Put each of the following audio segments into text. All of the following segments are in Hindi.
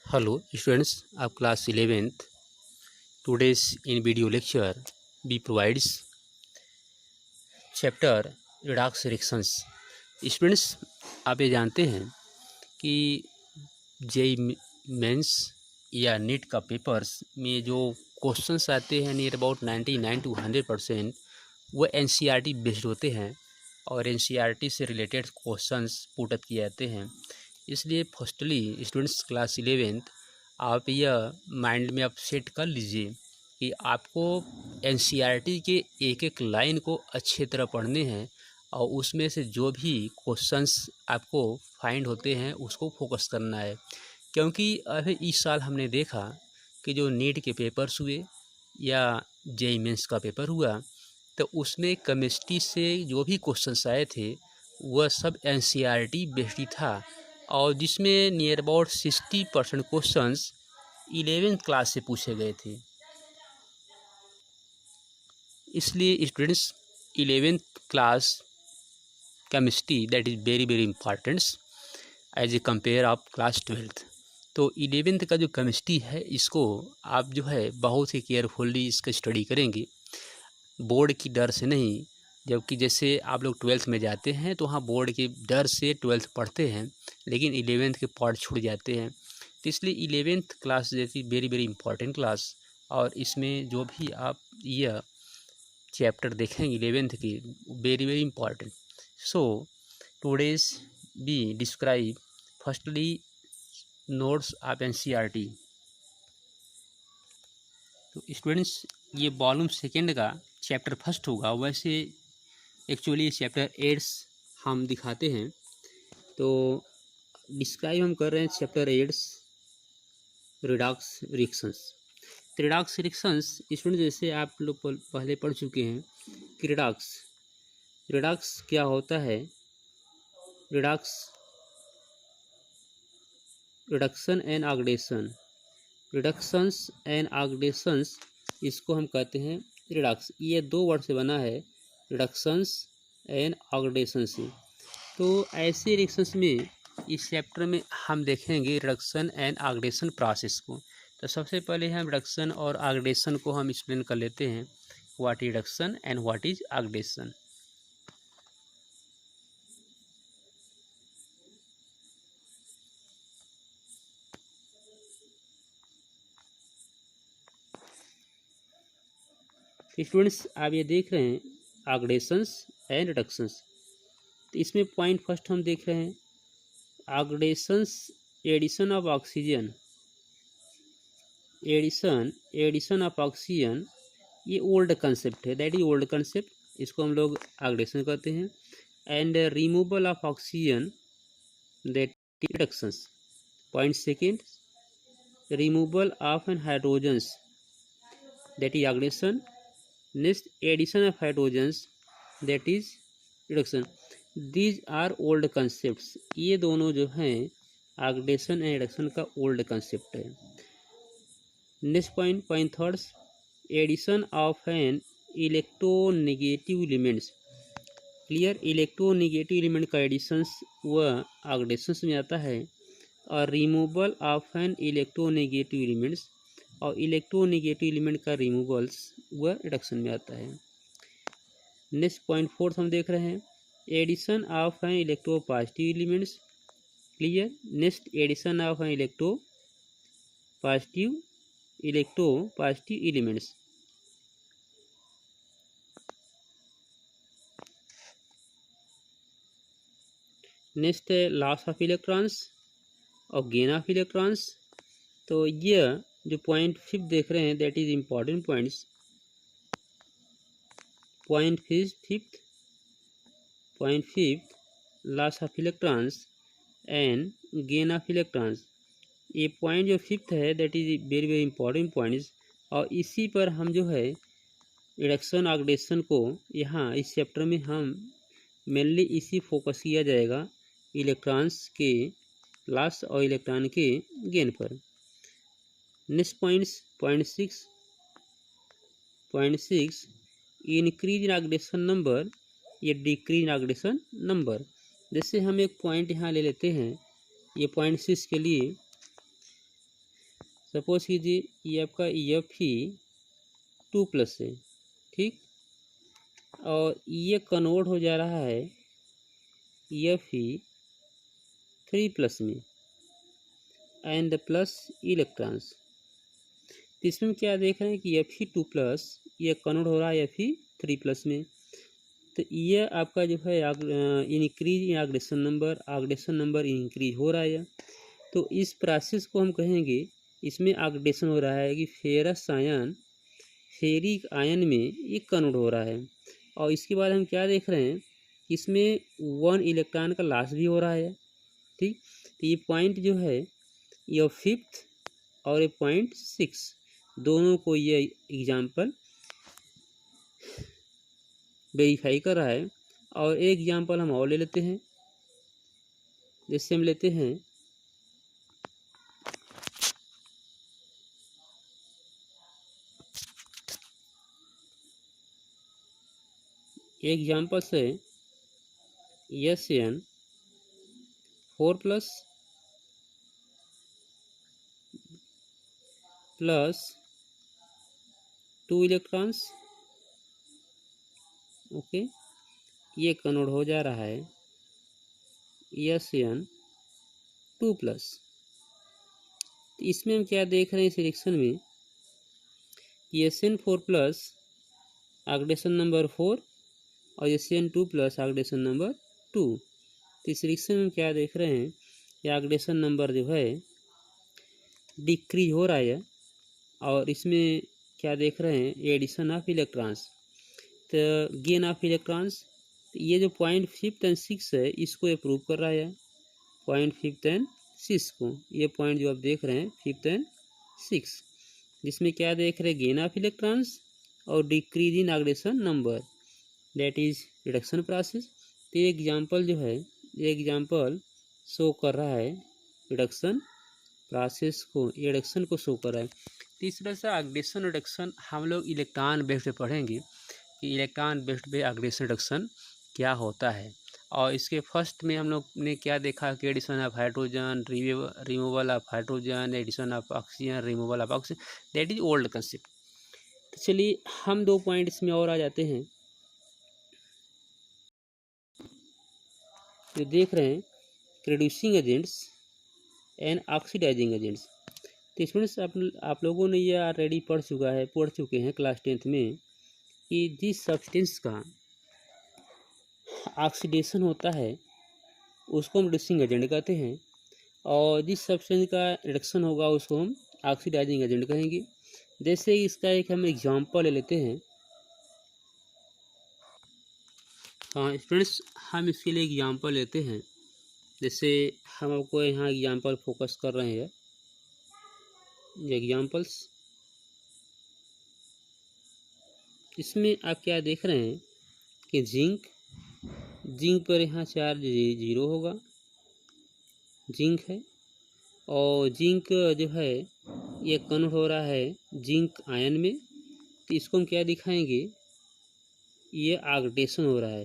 Hello students of class 11th. Today's in video lecture we provides chapter redox reactions. Students, आप ये जानते हैं कि जेई मेंस या नीट का पेपर्स में जो क्वेश्चंस आते हैं नियर अबाउट 99 to 100% वो एनसीईआरटी बेस्ड होते हैं और एनसीईआरटी से रिलेटेड क्वेश्चंस पुटअप किए जाते हैं। इसलिए फर्स्टली स्टूडेंट्स क्लास 11th आप यह माइंड में आप सेट कर लीजिए कि आपको एनसीईआरटी के एक एक लाइन को अच्छी तरह पढ़ने हैं और उसमें से जो भी क्वेश्चंस आपको फाइंड होते हैं उसको फोकस करना है। क्योंकि अभी इस साल हमने देखा कि जो नीट के पेपर्स हुए या जेईई मेंस का पेपर हुआ तो उसमें केमिस्ट्री से जो भी क्वेश्चंस आए थे वह सब एनसीईआरटी बेस्ड ही था और जिसमें near about 60% questions 11th class से पूछे गए थे। इसलिए students 11th class chemistry that is very very important as a compare of class 12th। तो 11th का जो केमिस्ट्री है इसको आप जो है बहुत ही केयरफुली इसका स्टडी करेंगे, बोर्ड की डर से नहीं। जबकि जैसे आप लोग 12th में जाते हैं तो वहाँ बोर्ड के डर से 12th पढ़ते हैं लेकिन 11th के पार्ट छूट जाते हैं। तो इसलिए 11th क्लास जैसी वेरी वेरी इंपॉर्टेंट क्लास और इसमें जो भी आप यह चैप्टर देखेंगे 11th की very very important. So today's be describe firstly notes of NCERT. तो स्टूडेंट्स ये वॉल्यूम सेकेंड का चैप्टर फर्स्ट होगा, वैसे एक्चुअली चैप्टर 8 हम दिखाते हैं। तो डिस्क्राइब हम कर रहे हैं chapter 8 redox reactions. Redox reactions student जैसे आप लोग पहले पढ़ चुके हैं कि रिडॉक्स क्या होता है। Reduction and oxidation, reductions and oxidations इसको हम कहते हैं रिडॉक्स। ये दो वर्ड से बना है, रिडक्शंस एंड ऑक्सीडेशन से। तो ऐसे रिएक्शंस में इस चैप्टर में हम देखेंगे रिडक्शन एंड ऑक्सीडेशन प्रोसेस को। तो सबसे पहले हम रिडक्शन और ऑक्सीडेशन को हम एक्सप्लेन कर लेते हैं, what is reduction and what is oxidation. Students आप ये देख रहे हैं ऑक्सीडेशंस एंड रिडक्शंस। तो इसमें पॉइंट फर्स्ट हम देख रहे हैं oxidations, addition of oxygen, addition of oxygen ये ओल्ड कंसेप्ट है, दैट इज ओल्ड कंसेप्ट, इसको हम लोग ऑक्सीडेशन कहते हैं। And removal of oxygen that is reductions. Point second removal of an hydrogens that is oxidation. Next addition of hydrogens that is reduction. These are old concepts, ये दोनों जो हैं ऑक्सीडेशन एंड रिडक्शन का ओल्ड कंसेप्ट है। Next point third addition of an electronegative elements. Clear, electronegative element का एडिशंस वह ऑक्सीडेशंस में आता है और removal of an electronegative elements और इलेक्ट्रोनेगेटिव एलिमेंट का रिमूवल्स वह रिडक्शन में आता है। नेक्स्ट पॉइंट फोर्थ हम देख रहे हैं addition of an electropositive elements. Clear, next addition of an electropositive elements. Next है लॉस ऑफ इलेक्ट्रॉन्स और गेन ऑफ इलेक्ट्रॉन्स। तो यह जो पॉइंट फिफ्थ देख रहे हैं that is important points. Point fifth loss of electrons and gain of electrons. ये पॉइंट जो फिफ्थ है that is very very important points और इसी पर हम जो है रिडक्शन ऑक्सीडेशन को यहाँ इस चैप्टर में हम मेनली इसी फोकस किया जाएगा, इलेक्ट्रॉन्स के लॉस और इलेक्ट्रॉन के गेन पर। Next point six increase in oxidation number, ये डिक्रीज इन ऑक्सीडेशन नंबर। जैसे हम एक पॉइंट यहाँ ले लेते हैं, ये पॉइंट 6 के लिए सपोज कीजिए ये आपका Fe2+ है, ठीक, और ये कन्वर्ट हो जा रहा है Fe3+ में एंड प्लस इलेक्ट्रॉन्स। तो इसमें क्या देख रहे हैं कि Fe2+ ये कन्वर्ट हो रहा है Fe3+ में। तो ये आपका जो है increase in oxidation number increase हो रहा है। तो इस प्रोसेस को हम कहेंगे, इसमें ऑक्सीडेशन हो रहा है कि फेरस आयन फेरिक आयन में ये कन्वर्ट हो रहा है। और इसके बाद हम क्या देख रहे हैं, इसमें 1 इलेक्ट्रॉन का लॉस भी हो रहा है, ठीक। तो ये पॉइंट जो है ये 5th और ये 0.6 दोनों को ये एग्जाम्पल वेरीफाई कर रहा है। और एक एग्जाम्पल हम और ले लेते हैं, जैसे हम लेते हैं एक एग्जाम्पल से SN4+ प्लस 2 इलेक्ट्रॉन्स, ओके, ये कन्वर्ट हो जा रहा है SN2+। तो इसमें हम क्या देख रहे हैं इस रिएक्शन में कि SN4+ ऑक्सीडेशन नंबर 4 और SN2+ ऑक्सीडेशन नंबर 2। तो इस रिएक्शन में क्या देख रहे हैं कि ऑक्सीडेशन नंबर जो है डिक्रीज हो रहा है। और इसमें क्या देख रहे हैं एडिशन ऑफ इलेक्ट्रॉन्स, तो गेन ऑफ इलेक्ट्रॉन्स। ये जो 0.5 और 6 है इसको अप्रूव कर रहा है, 0.5 और 6 को, ये पॉइंट जो आप देख रहे हैं 5 और 6, जिसमें क्या देख रहे हैं गेन ऑफ इलेक्ट्रॉन्स और decrease in oxidation number, that is reduction process. तो ये एग्जाम्पल जो है ये एग्जाम्पल शो कर रहा है रिडक्शन प्रोसेस को, ये रिडक्शन को शो कर रहा है। तो इस तरह से ऑक्सीडेशन रिडक्शन हम लोग इलेक्ट्रॉन बेस्ड पे पढ़ेंगे कि इलेक्ट्रॉन बेस्ड पे ऑक्सीडेशन रिडक्शन क्या होता है। और इसके फर्स्ट में हम लोग ने क्या देखा कि addition of hydrogen, removal of hydrogen, addition of oxygen, removal of oxygen, that is old concept. तो चलिए हम 2 पॉइंट इसमें और आ जाते हैं, जो देख रहे हैं reducing agents and oxidising agents. तो स्टूडेंट्स आप लोगों ने ये ऑलरेडी पढ़ चुके हैं क्लास 10th में कि जिस सब्सटेंस का ऑक्सीडेशन होता है उसको हम रिड्यूसिंग एजेंट कहते हैं, और जिस सब्सटेंस का रिडक्शन होगा उसको हम ऑक्सीडाइजिंग एजेंट कहेंगे। जैसे इसका एक हम एग्जांपल ले लेते हैं। हाँ स्टूडेंट्स, हम इसके लिए एग्जांपल लेते हैं। जैसे हम आपको यहाँ एग्जांपल फोकस कर रहे हैं, ये एग्जांपल्स, इसमें आप क्या देख रहे हैं कि जिंक पर यहाँ चार्ज 0 होगा, जिंक है, और जिंक जो है ये कन्वर्ट हो रहा है जिंक आयन में। तो इसको हम क्या दिखाएंगे, ये ऑक्सीडेशन हो रहा है,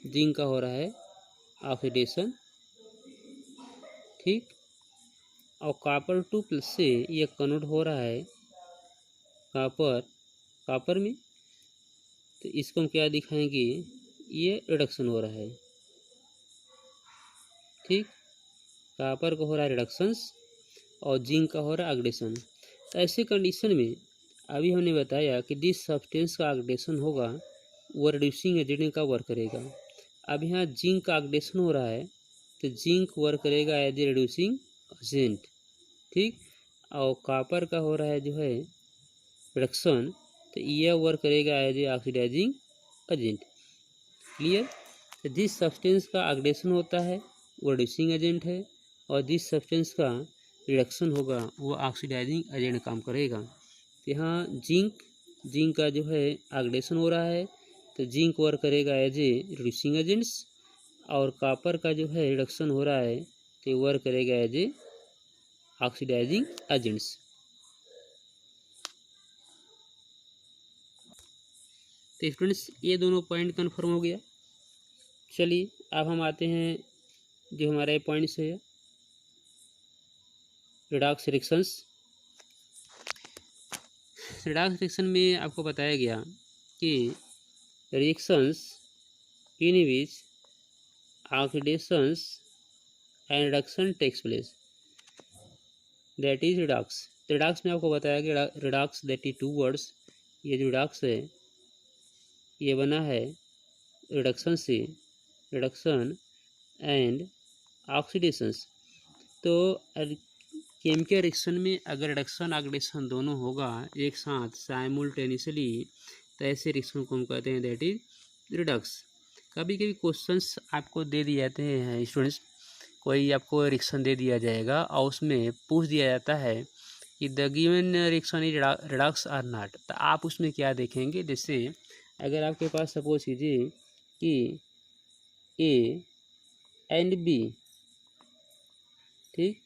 जिंक का हो रहा है ऑक्सीडेशन, ठीक। और Copper2+ से ये कन्वर्ट हो रहा है कॉपर में। तो इसको हम क्या दिखाएंगे, ये रिडक्शन हो रहा है, ठीक। कॉपर का हो रहा है रिडक्शंस और जिंक का हो रहा है ऑक्सीडेशन। तो ऐसे कंडीशन में अभी हमने बताया कि जिस सब्सटेंस का ऑक्सीडेशन होगा वो रिड्यूसिंग एजेंट का वर्क करेगा। अब यहाँ जिंक का ऑक्सीडेशन हो रहा है तो जिंक वर्क करेगा एज ए रिड्यूसिंग एजेंट, ठीक। और कॉपर का हो रहा है जो है रिडक्शन, तो यह वर्क करेगा as a oxidising agent. Clear. तो जिस सब्सटेंस का ऑक्सीडेशन होता है वो रिड्यूसिंग एजेंट है, और जिस सब्सटेंस का रिडक्शन होगा वो ऑक्सीडाइजिंग एजेंट काम करेगा। तो यहाँ जिंक का जो है ऑक्सीडेशन हो रहा है तो जिंक वर्क करेगा एज ए रिड्यूसिंग एजेंट्स, और कॉपर का जो है रिडक्शन हो रहा है तो वर्क करेगा एज ए ऑक्सीडाइजिंग एजेंट्स। तो स्टूडेंट्स ये दोनों पॉइंट कन्फर्म हो गया। चलिए अब हम आते हैं जो हमारे पॉइंट्स है redox reactions. Students redox reaction में आपको बताया गया कि reactions in which oxidations and reduction takes place that is redox. Redox में आपको बताया गया redox that is two words. ये जो रिडॉक्स है ये बना है रिडक्शन से, रिडक्शन एंड ऑक्सीडेशंस। तो केमिकल रिएक्शन में अगर रिडक्शन ऑक्सीडेशन दोनों होगा एक साथ साइमल्टेनियसली तो ऐसे रिएक्शन को हम कहते हैं दैट इज रिडक्स। कभी कभी क्वेश्चंस आपको दे दिए जाते हैं स्टूडेंट्स, कोई आपको रिएक्शन दे दिया जाएगा और उसमें पूछ दिया जाता है कि the given reaction is Redux और नॉट। तो आप उसमें क्या देखेंगे, जैसे अगर आपके पास सपोज कीजिए कि ए एंड बी, ठीक,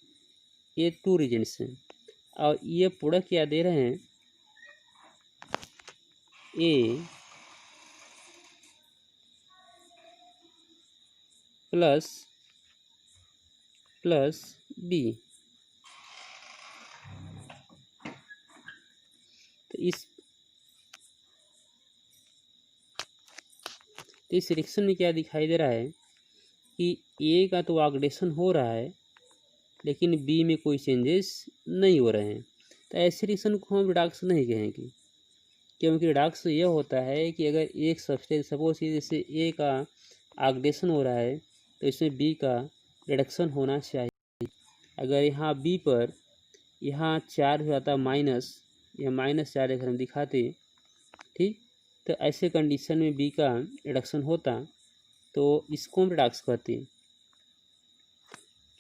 ये टू रीजेंट्स हैं और ये प्रोडक्ट क्या दे रहे हैं, ए प्लस बी। तो इस रिएक्शन में क्या दिखाई दे रहा है कि ए का तो ऑक्सीडेशन हो रहा है लेकिन बी में कोई चेंजेस नहीं हो रहे हैं। तो ऐसे रिएक्शन को हम रिडॉक्स नहीं कहेंगे, क्योंकि रिडॉक्स ये होता है कि अगर एक सब्सटेंस सपोज जैसे ए का ऑक्सीडेशन हो रहा है तो इसमें बी का रिडक्शन होना चाहिए। अगर यहाँ बी पर यहाँ चार्ज हो जाता माइनस, यह माइनस चार्ज अगर हम दिखाते, ठीक, तो ऐसे कंडीशन में बी का रिडक्शन होता तो इसको हम रिडॉक्स कहते हैं।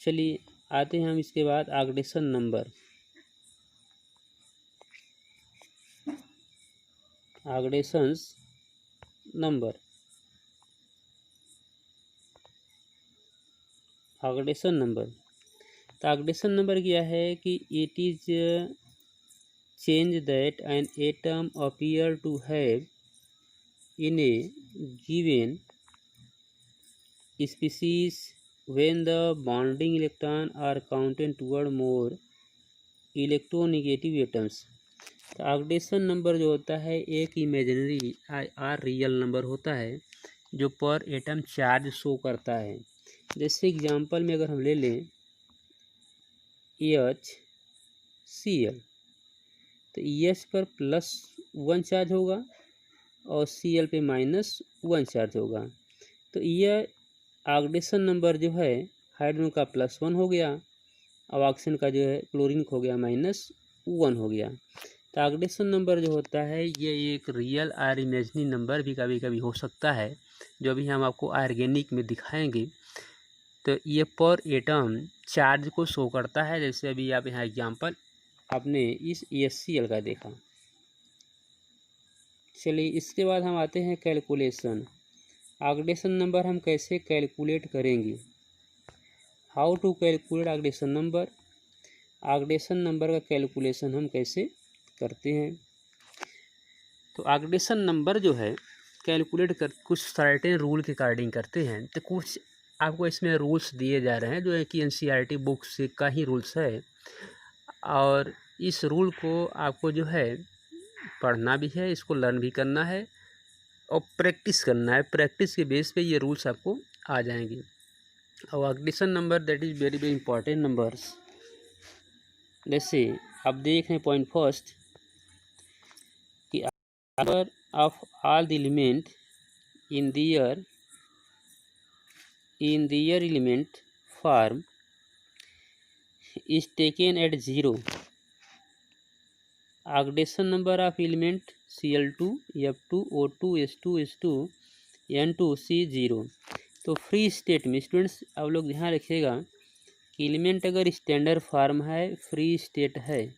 चलिए आते हैं हम इसके बाद oxidation number. Oxidations number, oxidation number. तो ऑक्सीडेशन नंबर क्या है कि it is change that an atom appear to have in a given species when the bonding electron are counted toward more electronegative atoms. तो ऑक्सीडेशन नंबर जो होता है एक इमेजिनरी आर रियल नंबर होता है जो पर एटम चार्ज शो करता है। जैसे एग्जांपल में अगर हम ले लें HCl, तो EH पर +1 चार्ज होगा और Cl पे -1 चार्ज होगा। तो यह ऑक्सीडेशन नंबर जो है हाइड्रोजन का +1 हो गया और ऑक्सीजन का जो है क्लोरीन हो गया -1 हो गया। तो ऑक्सीडेशन नंबर जो होता है ये एक रियल और इमेजिनरी नंबर भी कभी कभी हो सकता है, जो भी हम आपको ऑर्गेनिक में दिखाएंगे। तो ये पर एटम चार्ज को शो करता है। जैसे अभी आप यहाँ एग्जांपल आपने इस HCl का देखा। चलिए इसके बाद हम आते हैं कैलकुलेशन। ऑक्सीडेशन नंबर हम कैसे कैलकुलेट करेंगे, how to calculate oxidation number. Oxidation number का कैलकुलेशन हम कैसे करते हैं। तो ऑक्सीडेशन नंबर जो है कैलकुलेट कर कुछ सर्टेन रूल के अकॉर्डिंग करते हैं। तो कुछ आपको इसमें रूल्स दिए जा रहे हैं जो है कि NCERT बुक से का ही रूल्स है, और इस रूल को आपको जो है पढ़ना भी है, इसको लर्न भी करना है और प्रैक्टिस करना है। प्रैक्टिस के बेस पे ये रूल्स आपको आ जाएंगे। और oxidation number that is very very important numbers. जैसे आप देख रहे हैं पॉइंट फर्स्ट कि number of all the element in their element form is taken at 0. Oxidation number of element Cl2, F2, O2, S2, S2, N2, C0। तो फ्री स्टेट में स्टूडेंट्स आप लोग ध्यान रखिएगा कि एलिमेंट अगर स्टैंडर्ड फॉर्म है, फ्री स्टेट है,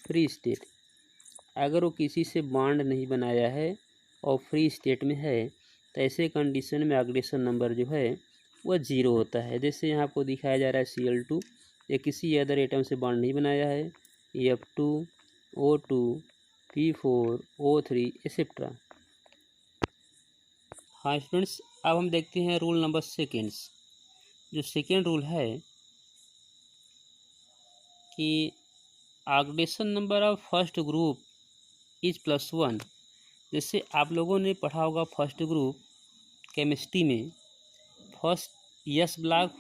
फ्री स्टेट अगर वो किसी से बॉन्ड नहीं बनाया है और फ्री स्टेट में है तो ऐसे कंडीशन में ऑक्सीडेशन नंबर जो है वह 0 होता है। जैसे यहाँ आपको दिखाया जा रहा है Cl2, ये किसी अदर एटम से बॉन्ड नहीं बनाया है, F2, O2, P4, O3 etcetera. हाँ स्टूडेंट्स, अब हम देखते हैं रूल नंबर सेकेंड्स। जो सेकेंड रूल है कि oxidation number of first group is +1। जैसे आप लोगों ने पढ़ा होगा फर्स्ट ग्रुप केमिस्ट्री में, first yes block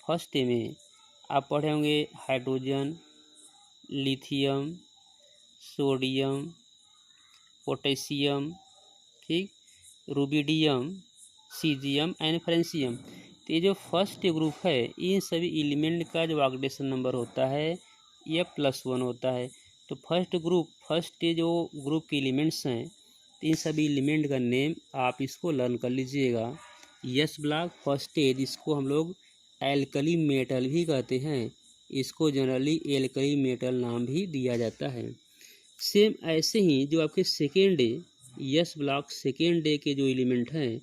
first day में आप पढ़े होंगे हाइड्रोजन, लिथियम, सोडियम, पोटेशियम, ठीक, रुबिडियम, सीजियम एंड फ्रेंशियम। तो ये जो फर्स्ट ग्रुप है इन सभी एलिमेंट का जो ऑक्सीडेशन नंबर होता है यह +1 होता है। तो फर्स्ट जो ग्रुप के एलिमेंट्स हैं तो इन सभी एलिमेंट का नेम आप इसको लर्न कर लीजिएगा। यस ब्लॉक फर्स्ट स्टेज, इसको हम लोग एल्कली मेटल भी कहते हैं, इसको जनरली एल्कली मेटल नाम भी दिया जाता है। सेम ऐसे ही जो आपके second day yes block second day के जो एलिमेंट हैं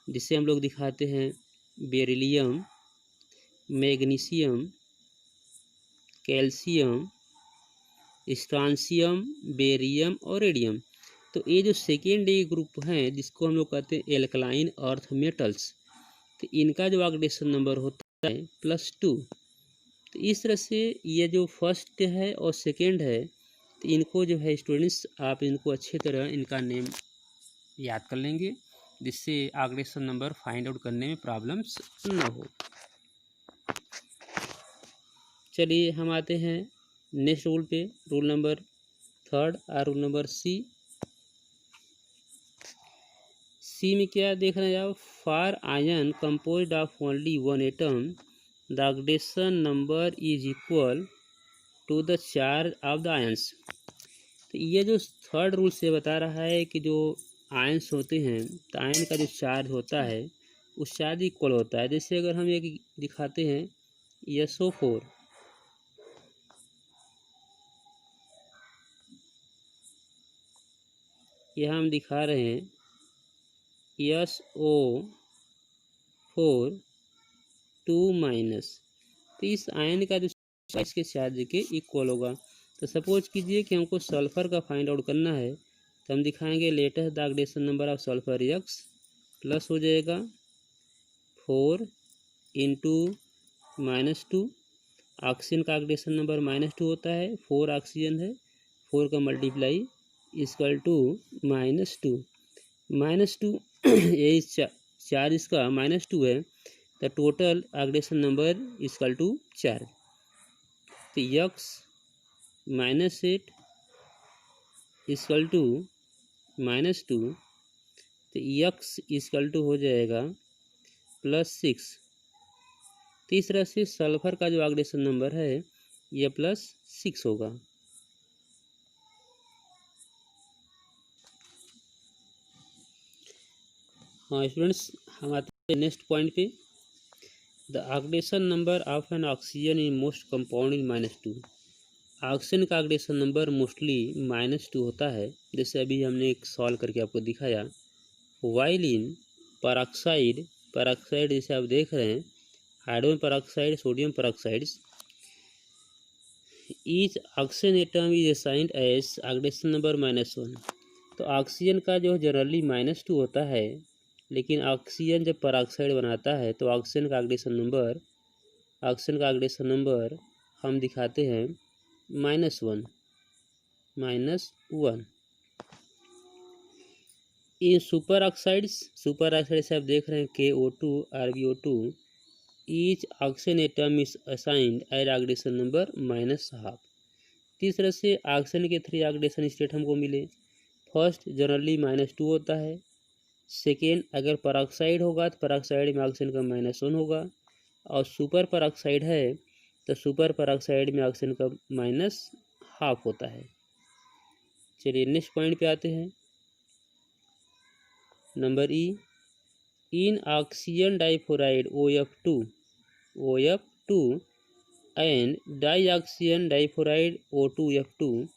जिसे हम लोग दिखाते हैं beryllium, magnesium, calcium, strontium, barium और रेडियम। तो ये जो सेकेंड डे ग्रुप हैं जिसको हम लोग कहते हैं एल्कलाइन अर्थ मेटल्स, तो इनका जो ऑक्सीडेशन नंबर होता है +2। तो इस तरह से ये जो फर्स्ट है और सेकेंड है तो इनको जो है स्टूडेंट्स आप इनको अच्छी तरह इनका नेम याद कर लेंगे जिससे ऑक्सीडेशन नंबर फाइंड आउट करने में प्रॉब्लम्स न हो। चलिए हम आते हैं नेक्स्ट रूल पे, रूल नंबर 3 और रूल नंबर सी में क्या देख रहे हैं आप, for ion composed of only one atom the oxidation number is equal to the charge of the ions. तो ये जो थर्ड रूल से बता रहा है कि जो आयंस होते हैं तो आयन का जो चार्ज होता है उस चार्ज इक्वल होता है। जैसे अगर हम एक दिखाते हैं SO4, यह हम दिखा रहे हैं SO4 2-, तो इस आयन का जो इसके चार्ज के इक्वल होगा। तो सपोज कीजिए कि हमको सल्फर का फाइंड आउट करना है तो हम दिखाएंगे latest the oxidation number of sulphur X plus हो जाएगा 4 × -2। ऑक्सीजन का ऑक्सीडेशन नंबर -2 होता है, 4 ऑक्सीजन है, 4 का मल्टीप्लाई इक्वल टू -2 यही चार्ज इसका -2 है तो total oxidation number equal to 4। तो X -8 इक्वल टू -2 तो X इक्वल टू हो जाएगा +6। तीसरा से सल्फर का जो ऑक्सीडेशन नंबर है यह +6 होगा। हाँ स्टूडेंट्स, हम आते हैं नेक्स्ट पॉइंट पे। The oxidation number of N oxygen in most compound in -2। Oxygen का ऑक्सीडेशन नंबर मोस्टली -2 होता है, जैसे अभी हमने एक सॉल्व करके आपको दिखाया। वाइल इन पेरोक्साइड जैसे आप देख रहे हैं hydrogen peroxide, sodium peroxide, each oxygen atom is assigned as oxidation number -1। तो ऑक्सीजन का जो जनरली -2 होता है, लेकिन ऑक्सीजन जब पेरोक्साइड बनाता है तो ऑक्सीजन का ऑक्सीडेशन नंबर हम दिखाते हैं -1। इन सुपर ऑक्साइड से आप देख रहे हैं KO2, RbO2, each oxygen atom is assigned as oxidation number -1/2। तीसरे से ऑक्सीजन के 3 ऑक्सीडेशन स्टेट हमको मिले। फर्स्ट जनरली -2 होता है, सेकेंड अगर पेरोक्साइड होगा तो पेरोक्साइड में ऑक्सीजन का -1 होगा, और सुपर पेरोक्साइड है तो सुपर पेरोक्साइड में ऑक्सीजन का -1/2 होता है। चलिए नेक्स्ट पॉइंट पे आते हैं, number E. In oxygen difluoride OF2 and dioxygen difluoride O2F2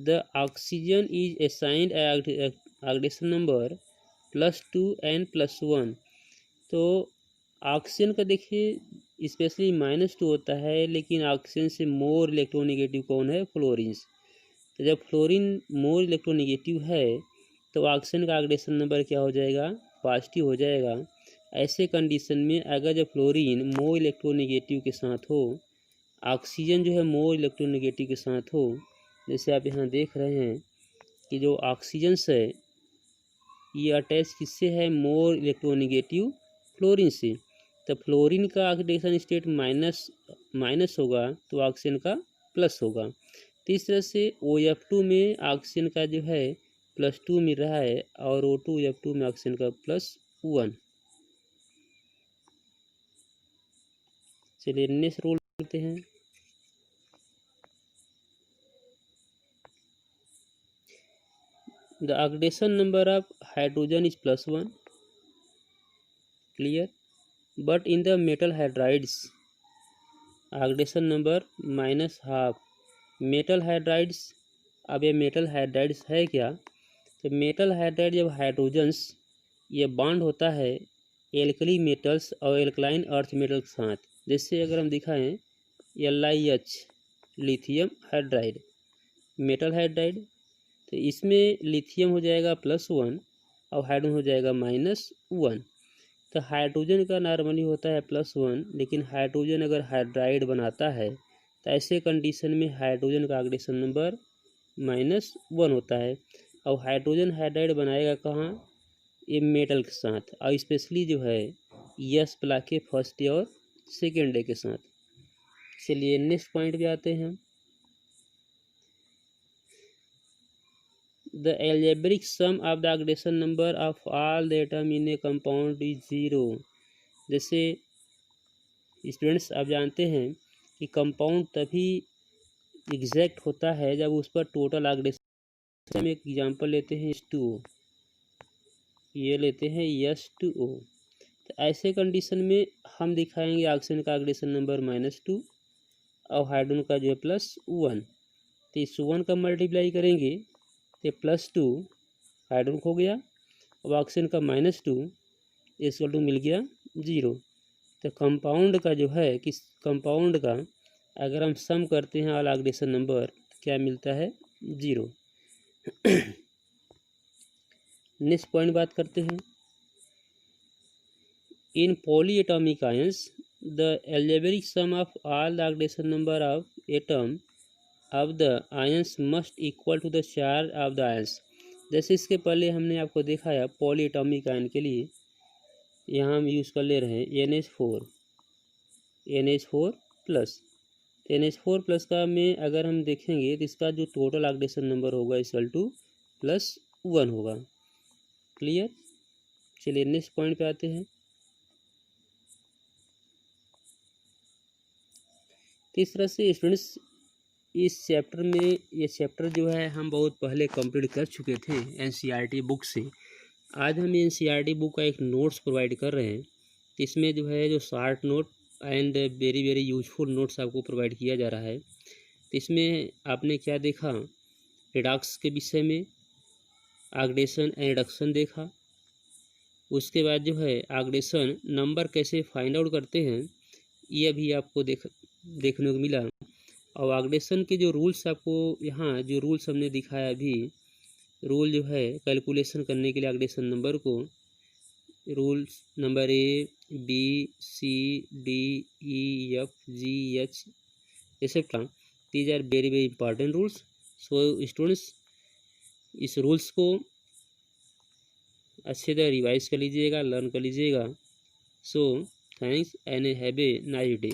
the oxygen is assigned oxidation number +2 and +1। तो ऑक्सीजन का देखिए स्पेशली -2 होता है, लेकिन ऑक्सीजन से मोर इलेक्ट्रोनेगेटिव कौन है, फ्लोरीन। तो जब फ्लोरीन मोर इलेक्ट्रोनेगेटिव है तो ऑक्सीजन का ऑक्सीडेशन नंबर क्या हो जाएगा, पॉजिटिव हो जाएगा। ऐसे कंडीशन में अगर जब फ्लोरीन मोर इलेक्ट्रोनेगेटिव के साथ हो ऑक्सीजन जो है मोर इलेक्ट्रोनेगेटिव के साथ हो। जैसे आप यहाँ देख रहे हैं कि जो ऑक्सीजन्स है ये अटैच किससे है, मोर इलेक्ट्रोनेगेटिव फ्लोरीन से। तो फ्लोरीन का ऑक्सीडेशन स्टेट माइनस होगा तो ऑक्सीजन का प्लस होगा। तो इस तरह से OF2 में ऑक्सीजन का जो है +2 मिल रहा है और O2F2 में ऑक्सीजन का +1। चलिए नेक्स्ट रोल करते हैं। The oxidation number of hydrogen is +1, clear, but in the metal hydrides oxidation number -12। Metal hydrides, अब ये मेटल हाइड्राइड्स है क्या, तो मेटल हाइड्राइड जब हाइड्रोजन्स ये बॉन्ड होता है एल्कली मेटल्स और एल्कलाइन अर्थ मेटल के साथ। जैसे अगर हम दिखाएं LiH lithium hydride metal hydride, तो इसमें लिथियम हो जाएगा +1 और हाइड्रोजन हो जाएगा -1। तो हाइड्रोजन का नॉर्मली होता है +1, लेकिन हाइड्रोजन अगर हाइड्राइड बनाता है तो ऐसे कंडीशन में हाइड्रोजन का ऑक्सीडेशन नंबर -1 होता है। और हाइड्रोजन हाइड्राइड बनाएगा कहाँ, ये मेटल के साथ, और स्पेशली जो है यस प्ला के फर्स्ट डे और सेकेंड डे के साथ। चलिए नेक्स्ट पॉइंट पे आते हैं। The algebraic sum of the oxidation number of all the atom in a compound is 0। जैसे स्टूडेंट्स आप जानते हैं कि कंपाउंड तभी एग्जैक्ट होता है जब उस पर टोटल ऑक्सीडेशन। एक एग्जांपल लेते हैं H2O, ये लेते हैं H2O। तो ऐसे कंडीशन में हम दिखाएंगे ऑक्सीजन का ऑक्सीडेशन नंबर -2 और हाइड्रोजन का जो है +1। तो इस 1 का मल्टीप्लाई करेंगे तो +2 हाइड्रोजन हो गया, अब ऑक्सीजन का -2 इसका 2 मिल गया 0। तो कंपाउंड का जो है किस कंपाउंड का अगर हम सम करते हैं ऑल ऑक्सीडेशन नंबर क्या मिलता है 0। नेक्स्ट पॉइंट बात करते हैं। In polyatomic ions the algebraic sum of all the oxidation number of atom of the ions must equal to the charge of the ions। जैसे इसके पहले हमने आपको दिखाया पॉलीएटॉमिक आयन के लिए यहाँ हम यूज़ कर ले रहे हैं NH4 प्लस। NH4 प्लस का में अगर हम देखेंगे तो इसका जो टोटल ऑक्सीडेशन नंबर होगा = +1 होगा, क्लियर। चलिए नेक्स्ट पॉइंट पे आते हैं। तो इस तरह से स्टूडेंट्स इस चैप्टर में, ये चैप्टर जो है हम बहुत पहले कंप्लीट कर चुके थे NCERT बुक से। आज हम NCERT बुक का एक नोट्स प्रोवाइड कर रहे हैं। तो इसमें जो है जो short note and very very useful notes आपको प्रोवाइड किया जा रहा है। तो इसमें आपने क्या देखा, रिडॉक्स के विषय में ऑक्सीडेशन एंड रिडक्शन देखा। उसके बाद जो है ऑक्सीडेशन नंबर कैसे फाइंड आउट करते हैं ये भी आपको देखने को मिला। और ऑक्सीडेशन के जो रूल्स आपको यहाँ जो रूल्स हमने दिखाया अभी, रूल जो है कैलकुलेशन करने के लिए ऑक्सीडेशन नंबर को, rules number ABCDEFGH etcetera, these are very very important rules. So students इस रूल्स को अच्छे तरह रिवाइज कर लीजिएगा, लर्न कर लीजिएगा। So thanks and have a nice day.